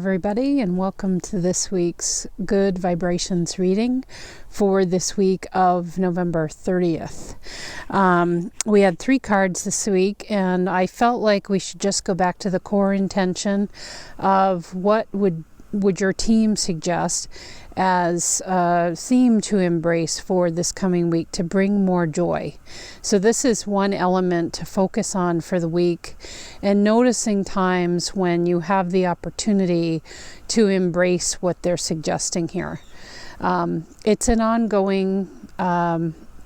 everybody, and welcome to this week's Good Vibrations reading for this week of November 30th. We had 3 cards this week, and I felt like we should just go back to the core intention of what would your team suggest as a theme to embrace for this coming week to bring more joy. So this is one element to focus on for the week, and noticing times when you have the opportunity to embrace what they're suggesting here. It's an ongoing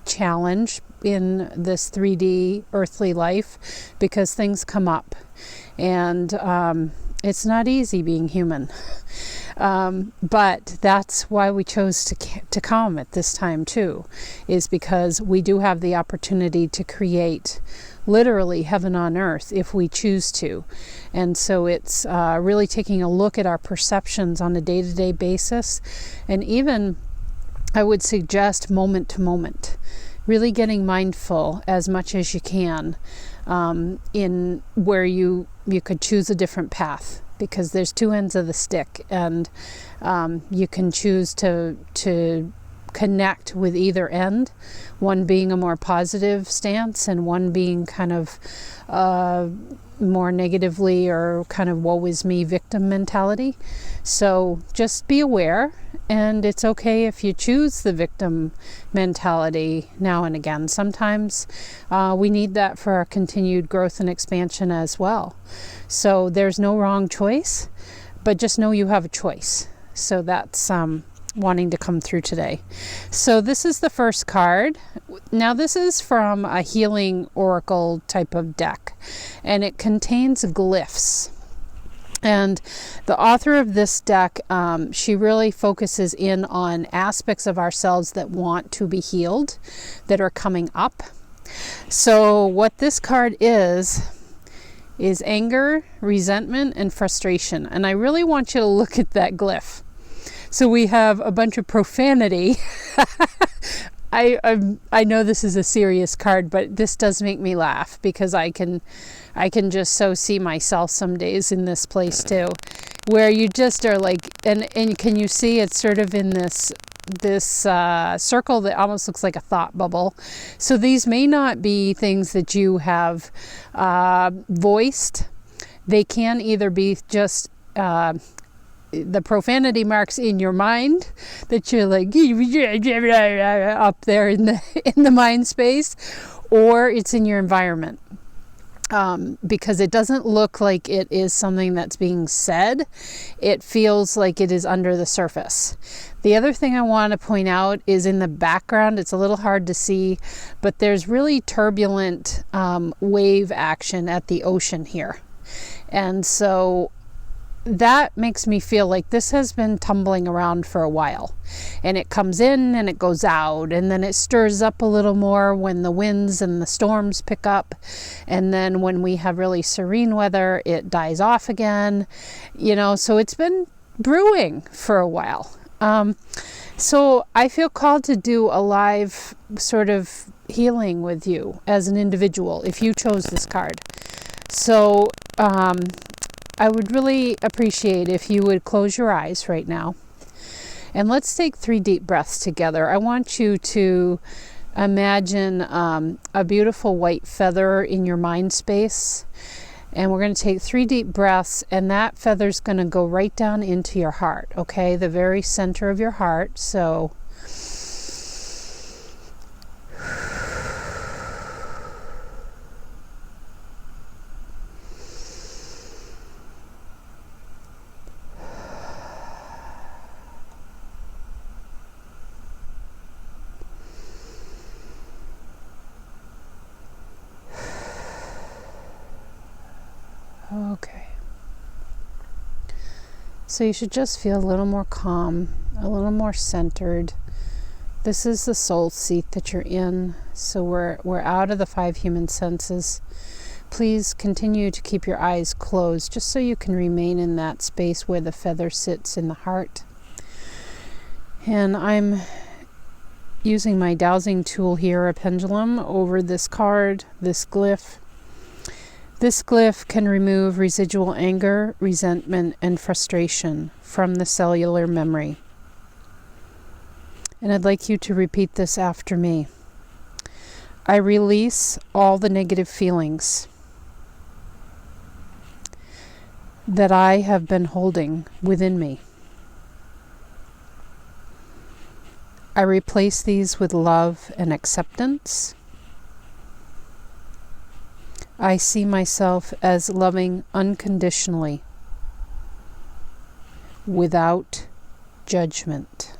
challenge in this 3D earthly life because things come up, and it's not easy being human. But that's why we chose to come at this time too, is because we do have the opportunity to create literally heaven on earth if we choose to. And so it's really taking a look at our perceptions on a day-to-day basis, and even I would suggest moment to moment, really getting mindful as much as you can in where you could choose a different path, because there's 2 ends of the stick, and you can choose to connect with either end, one being a more positive stance and one being kind of more negatively or kind of woe is me victim mentality. So just be aware, and it's okay if you choose the victim mentality now and again. Sometimes we need that for our continued growth and expansion as well. So there's no wrong choice, but just know you have a choice. So that's wanting to come through today. So this is the first card. Now this is from a healing oracle type of deck, and it contains glyphs. And the author of this deck, she really focuses in on aspects of ourselves that want to be healed, that are coming up. So what this card is anger, resentment, and frustration. And I really want you to look at that glyph. So we have a bunch of profanity. I know this is a serious card, but this does make me laugh because I can just so see myself some days in this place too, where you just are like, and can you see it's sort of in this circle that almost looks like a thought bubble. So these may not be things that you have voiced. They can either be just the profanity marks in your mind that you're like up there in the mind space, or it's in your environment. Because it doesn't look like it is something that's being said. It feels like it is under the surface. The other thing I want to point out is in the background, it's a little hard to see, but there's really turbulent wave action at the ocean here. And so that makes me feel like this has been tumbling around for a while, and it comes in and it goes out, and then it stirs up a little more when the winds and the storms pick up, and then when we have really serene weather it dies off again, so it's been brewing for a while. So I feel called to do a live sort of healing with you as an individual if you chose this card. So I would really appreciate if you would close your eyes right now, and let's take 3 deep breaths together. I want you to imagine a beautiful white feather in your mind space, and we're going to take 3 deep breaths, and that feather's going to go right down into your heart, okay? The very center of your heart. So okay. So you should just feel a little more calm, a little more centered. This is the soul seat that you're in. So we're out of the 5 human senses. Please continue to keep your eyes closed just so you can remain in that space where the feather sits in the heart. And I'm using my dowsing tool here, a pendulum, over this card, this glyph. This glyph can remove residual anger, resentment, and frustration from the cellular memory. And I'd like you to repeat this after me. I release all the negative feelings that I have been holding within me. I replace these with love and acceptance. I see myself as loving unconditionally, without judgment.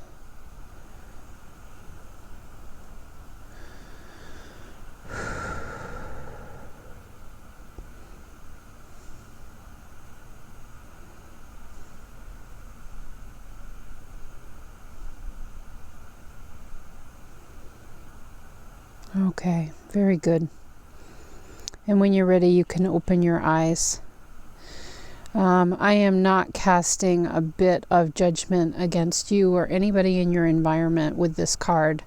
Okay, very good. And when you're ready, you can open your eyes. I am not casting a bit of judgment against you or anybody in your environment with this card.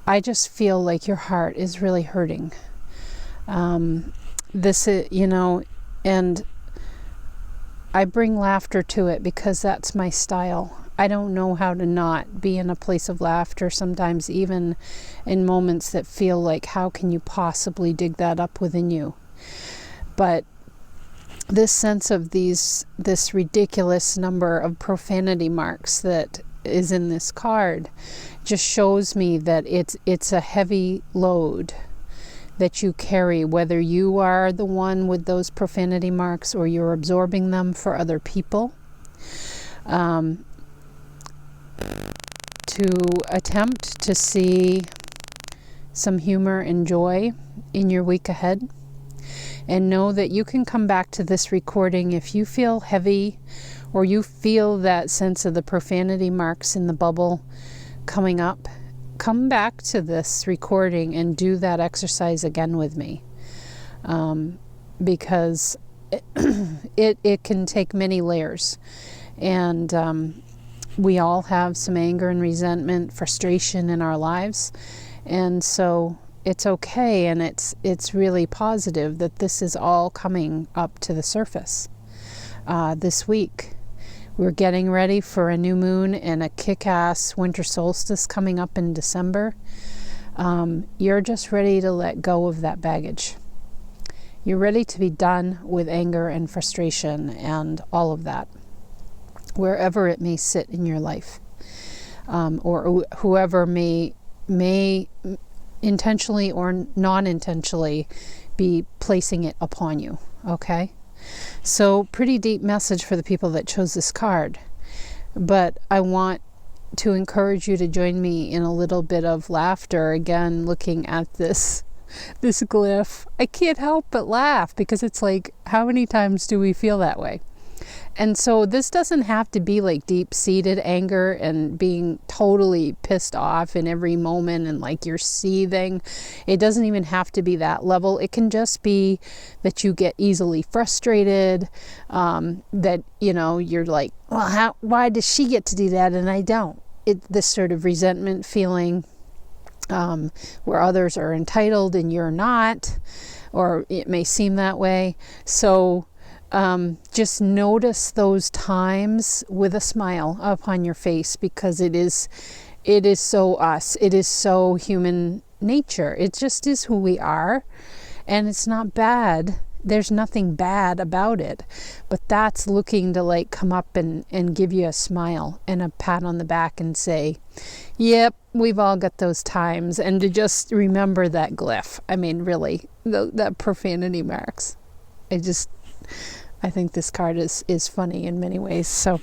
I just feel like your heart is really hurting. This is, and I bring laughter to it because that's my style. I don't know how to not be in a place of laughter, sometimes even in moments that feel like, how can you possibly dig that up within you? But this sense of this ridiculous number of profanity marks that is in this card just shows me that it's a heavy load that you carry, whether you are the one with those profanity marks or you're absorbing them for other people. To attempt to see some humor and joy in your week ahead, and know that you can come back to this recording if you feel heavy or you feel that sense of the profanity marks in the bubble coming up. Come back to this recording and do that exercise again with me, because it can take many layers, and we all have some anger and resentment, frustration in our lives, and so it's okay, and it's really positive that this is all coming up to the surface this week. We're getting ready for a new moon and a kick-ass winter solstice coming up in December. You're just ready to let go of that baggage. You're ready to be done with anger and frustration and all of that, wherever it may sit in your life, or whoever may intentionally or non-intentionally be placing it upon you. Okay? So pretty deep message for the people that chose this card. But I want to encourage you to join me in a little bit of laughter, again, looking at this glyph. I can't help but laugh because it's like, how many times do we feel that way? And so this doesn't have to be like deep-seated anger and being totally pissed off in every moment and like you're seething. It doesn't even have to be that level. It can just be that you get easily frustrated, that, you're like, well, why does she get to do that and I don't? This sort of resentment feeling, where others are entitled and you're not, or it may seem that way. So just notice those times with a smile upon your face, because it is so us. It is so human nature. It just is who we are, and it's not bad. There's nothing bad about it, but that's looking to like come up and give you a smile and a pat on the back and say, yep, we've all got those times, and to just remember that glyph. I mean, really, that profanity marks. I think this card is funny in many ways. So,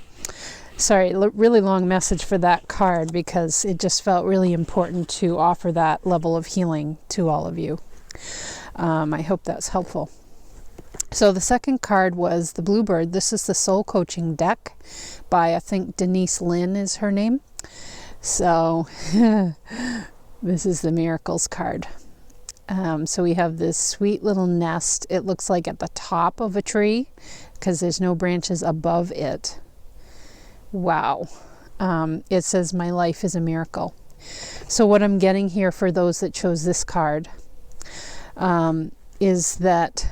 sorry, really long message for that card, because it just felt really important to offer that level of healing to all of you. I hope that's helpful. So the second card was the Bluebird. This is the Soul Coaching deck by, I think, Denise Lynn is her name. So this is the Miracles card. So we have this sweet little nest. It looks like at the top of a tree because there's no branches above it. Wow. It says, my life is a miracle. So what I'm getting here for those that chose this card is that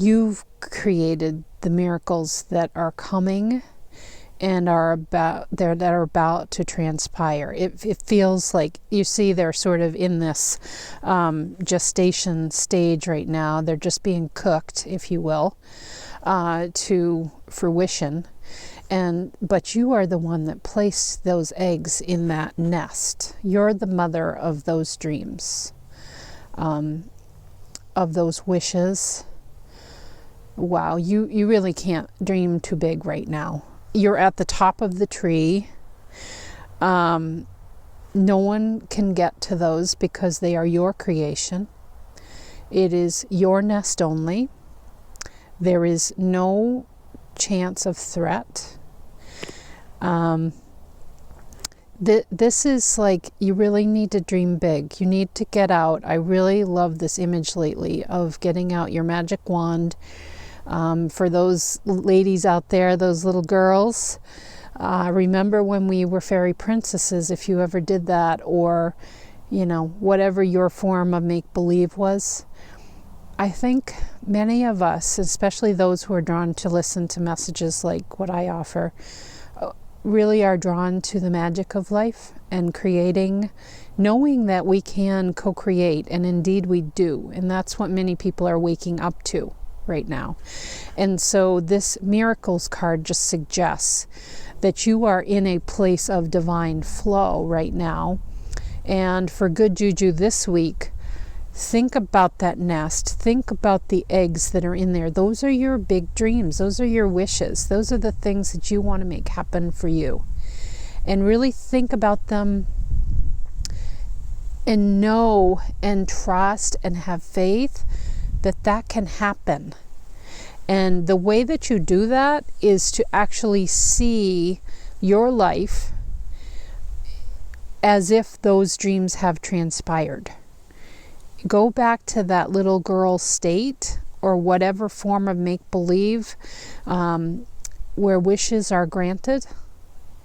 You've created the miracles that are coming and that are about to transpire. It feels like, you see, they're sort of in this gestation stage right now. They're just being cooked, if you will, to fruition. But you are the one that placed those eggs in that nest. You're the mother of those dreams, of those wishes. Wow, you really can't dream too big right now. You're at the top of the tree. No one can get to those because they are your creation. It is your nest only. There is no chance of threat. This is like, you really need to dream big. You need to get out. I really love this image lately of getting out your magic wand. For those ladies out there, those little girls, remember when we were fairy princesses, if you ever did that, or, whatever your form of make-believe was. I think many of us, especially those who are drawn to listen to messages like what I offer, really are drawn to the magic of life and creating, knowing that we can co-create, and indeed we do. And that's what many people are waking up to right now. And so this miracles card just suggests that you are in a place of divine flow right now. And for good juju this week, think about that nest. Think about the eggs that are in there. Those are your big dreams. Those are your wishes. Those are the things that you want to make happen for you. And really think about them and know and trust and have faith that can happen. And the way that you do that is to actually see your life as if those dreams have transpired. Go back to that little girl state, or whatever form of make-believe, where wishes are granted,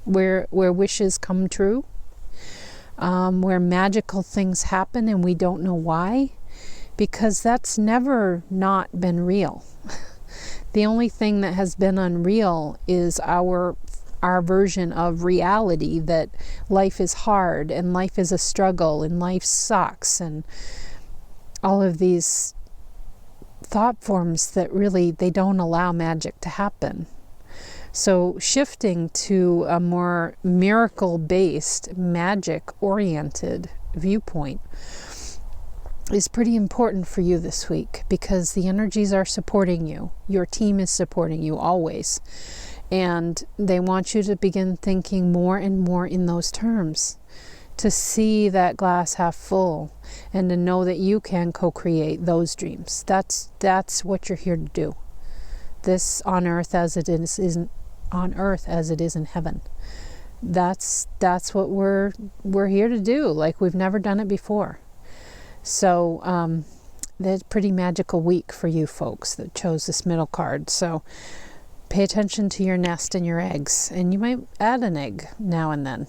where wishes come true, where magical things happen and we don't know why, because that's never not been real. The only thing that has been unreal is our version of reality, that life is hard and life is a struggle and life sucks, and all of these thought forms that really, they don't allow magic to happen. So shifting to a more miracle-based, magic-oriented viewpoint is pretty important for you this week, because the energies are supporting you. Your team is supporting you always. And they want you to begin thinking more and more in those terms, to see that glass half full, and to know that you can co-create those dreams. That's what you're here to do. This on earth as it is on earth as it is in heaven. That's what we're here to do, like we've never done it before. So that's a pretty magical week for you folks that chose this middle card. So pay attention to your nest and your eggs, and you might add an egg now and then.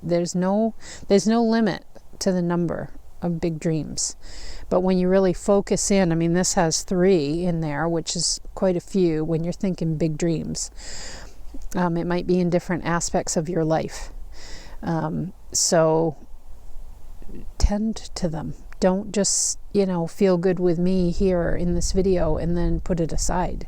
There's no limit to the number of big dreams. But when you really focus in, this has 3 in there, which is quite a few when you're thinking big dreams. It might be in different aspects of your life. So tend to them. Don't just, feel good with me here in this video and then put it aside.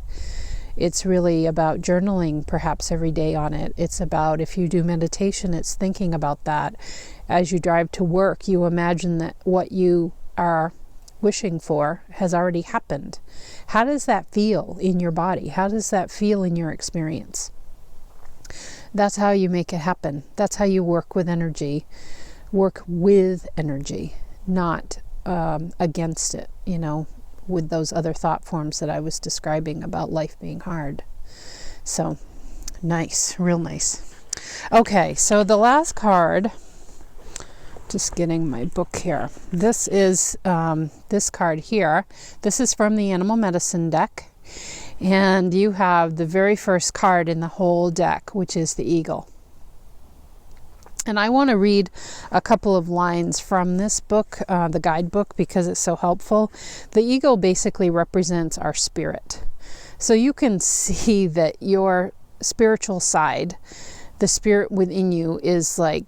It's really about journaling perhaps every day on it. It's about, if you do meditation, it's thinking about that. As you drive to work, you imagine that what you are wishing for has already happened. How does that feel in your body? How does that feel in your experience? That's how you make it happen. That's how you work with energy. Work with energy, not against it, with those other thought forms that I was describing about life being hard. So nice, real nice. Okay, so the last card, just getting my book here. This is this card here. This is from the Animal Medicine deck. And you have the very first card in the whole deck, which is the eagle. And I want to read a couple of lines from this book, the guidebook, because it's so helpful. The eagle basically represents our spirit. So you can see that your spiritual side, the spirit within you, is like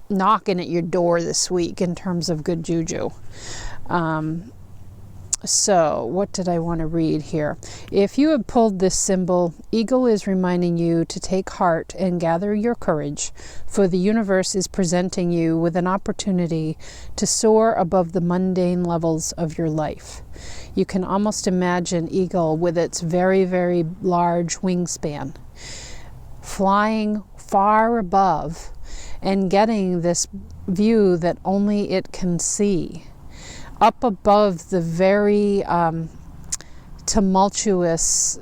knocking at your door this week in terms of good juju. So what did I want to read here? If you have pulled this symbol, eagle is reminding you to take heart and gather your courage, for the universe is presenting you with an opportunity to soar above the mundane levels of your life. You can almost imagine eagle with its very, very large wingspan, flying far above and getting this view that only it can see. Up above the very tumultuous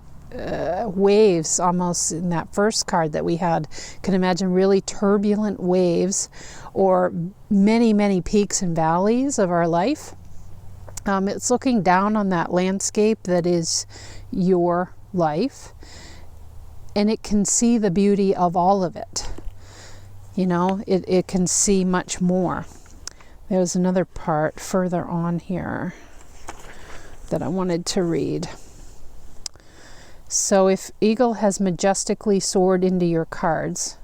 waves, almost in that first card that we had, can imagine really turbulent waves or many, many peaks and valleys of our life. It's looking down on that landscape that is your life, and it can see the beauty of all of it. You know, it can see much more. There's another part further on here that I wanted to read. So if eagle has majestically soared into your cards,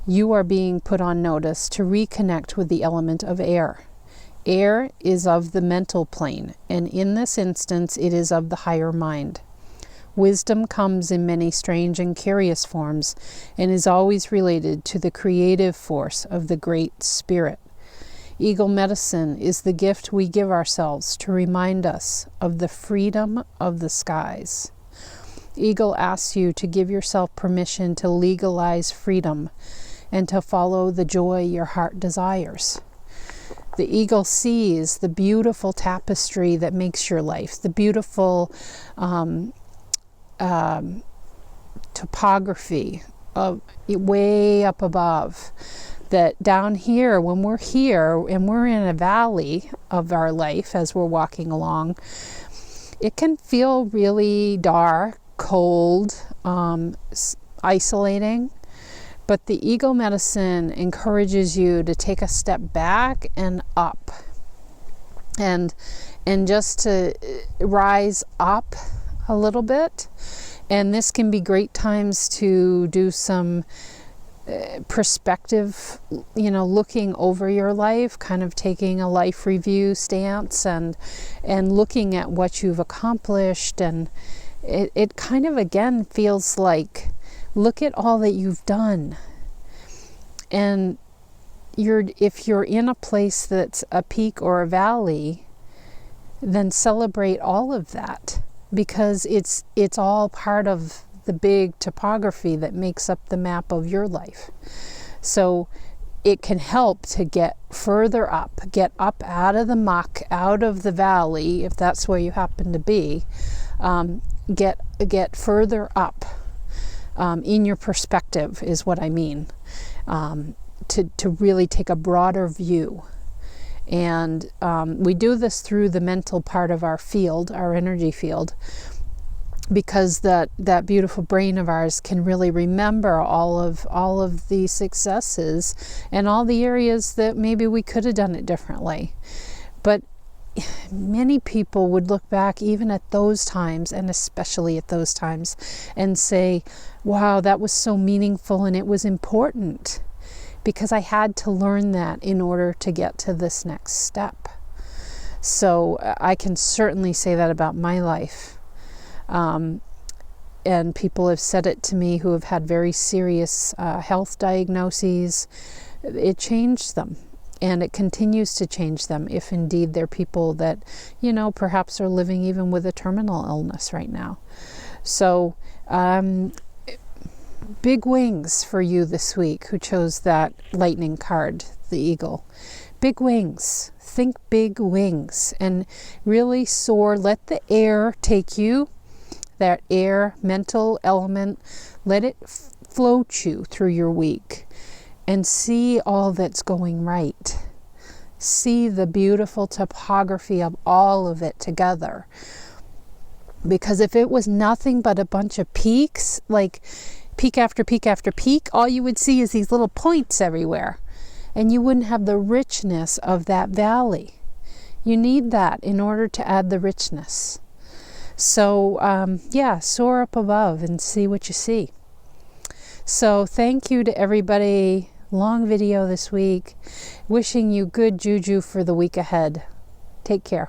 you are being put on notice to reconnect with the element of air. Air is of the mental plane, and in this instance, it is of the higher mind. Wisdom comes in many strange and curious forms and is always related to the creative force of the Great Spirit. Eagle medicine is the gift we give ourselves to remind us of the freedom of the skies. Eagle asks you to give yourself permission to legalize freedom and to follow the joy your heart desires. The eagle sees the beautiful tapestry that makes your life, the beautiful topography of way up above. That down here, when we're here and we're in a valley of our life as we're walking along, it can feel really dark, cold, isolating. But the eagle medicine encourages you to take a step back and up, and just to rise up a little bit. And this can be great times to do some perspective, you know, looking over your life, kind of taking a life review stance and looking at what you've accomplished. And it kind of again feels like, look at all that you've done. And if you're in a place that's a peak or a valley, then celebrate all of that, because it's all part of the big topography that makes up the map of your life. So it can help to get further up, get up out of the muck, out of the valley, if that's where you happen to be. Get further up in your perspective is what I mean. To really take a broader view. And we do this through the mental part of our field, our energy field, because that beautiful brain of ours can really remember all of the successes and all the areas that maybe we could have done it differently. But many people would look back even at those times, and especially at those times, and say, wow, that was so meaningful and it was important because I had to learn that in order to get to this next step. So I can certainly say that about my life. And people have said it to me who have had very serious health diagnoses. It changed them, and it continues to change them if indeed they're people that, you know, perhaps are living even with a terminal illness right now. So big wings for you this week who chose that lightning card, the eagle. Big wings. Think big wings and really soar. Let the air take you. That air, mental element, let it float you through your week and see all that's going right. See the beautiful topography of all of it together. Because if it was nothing but a bunch of peaks, like peak after peak after peak, all you would see is these little points everywhere. And you wouldn't have the richness of that valley. You need that in order to add the richness. So, yeah, soar up above and see what you see. So thank you to everybody. Long video this week. Wishing you good juju for the week ahead. Take care.